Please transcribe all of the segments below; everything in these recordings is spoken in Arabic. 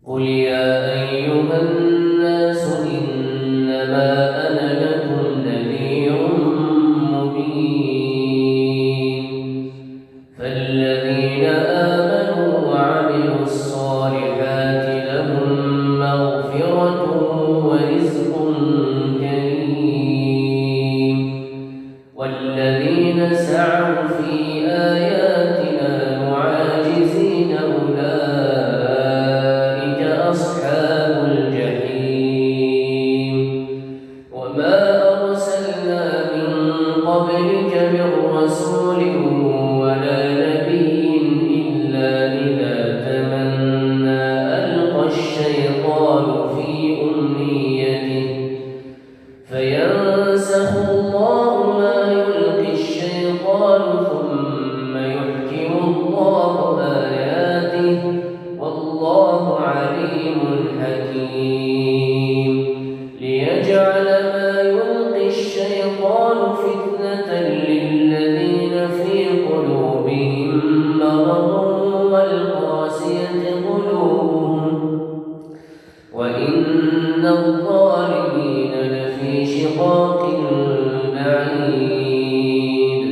قل يا أيها الناس إنما أنا لكم نذير مبين فالذين آمنوا وعملوا الصالحات لهم مغفرة ورزق كريم والذين سعوا في آياتنا معاجزين أولئك أصحاب الجحيم وما أرسلنا من قبلك من رسول ولا نبي إلا إذا تمنى ألقى الشيطان في أمنيته فينسخ الله ما يلقي الشيطان ثم يحكم الله آياته والله عليم حكيم ليجعل ما يلقي الشيطان فتنة للذين في قلوبهم مرض والقاسية قلوبهم وإن الظالمين لفي شقاق بعيد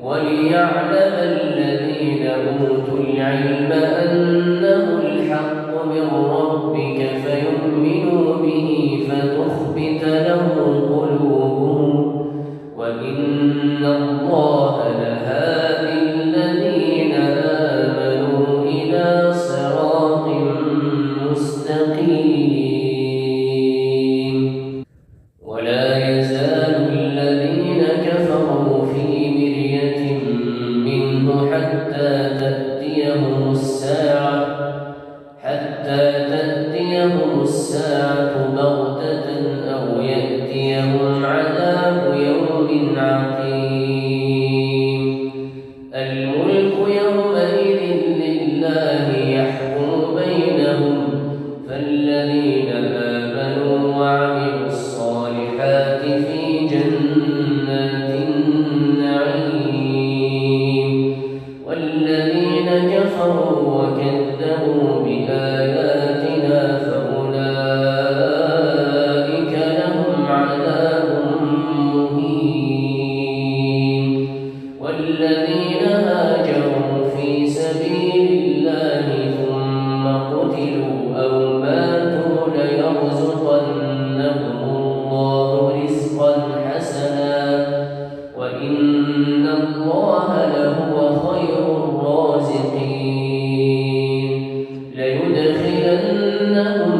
وليعلم الذين أوتوا العلم أنه الحق من ربك فيؤمنوا به فتخبت له قلوبهم وإن الله لهادي الذين آمنوا إلى صراط مستقيم ولا يزال الذين كفروا في مرية منه حتى تأتيهم الساعة بغتة أو يأتيهم عذاب يوم عقيم الملك يومئذ لله يحكم بينهم فالذين آمنوا وعملوا الصالحات في جنات النعيم والذين كفروا وكذبوا بآياتنا فأولئك لهم عذاب مهين والذين هاجروا في سبيل الله ثم قتلوا أو ماتوا ليرزقنهم الله رزقا حسنا وإن الله لهو خير الرازقين ليدخلنهم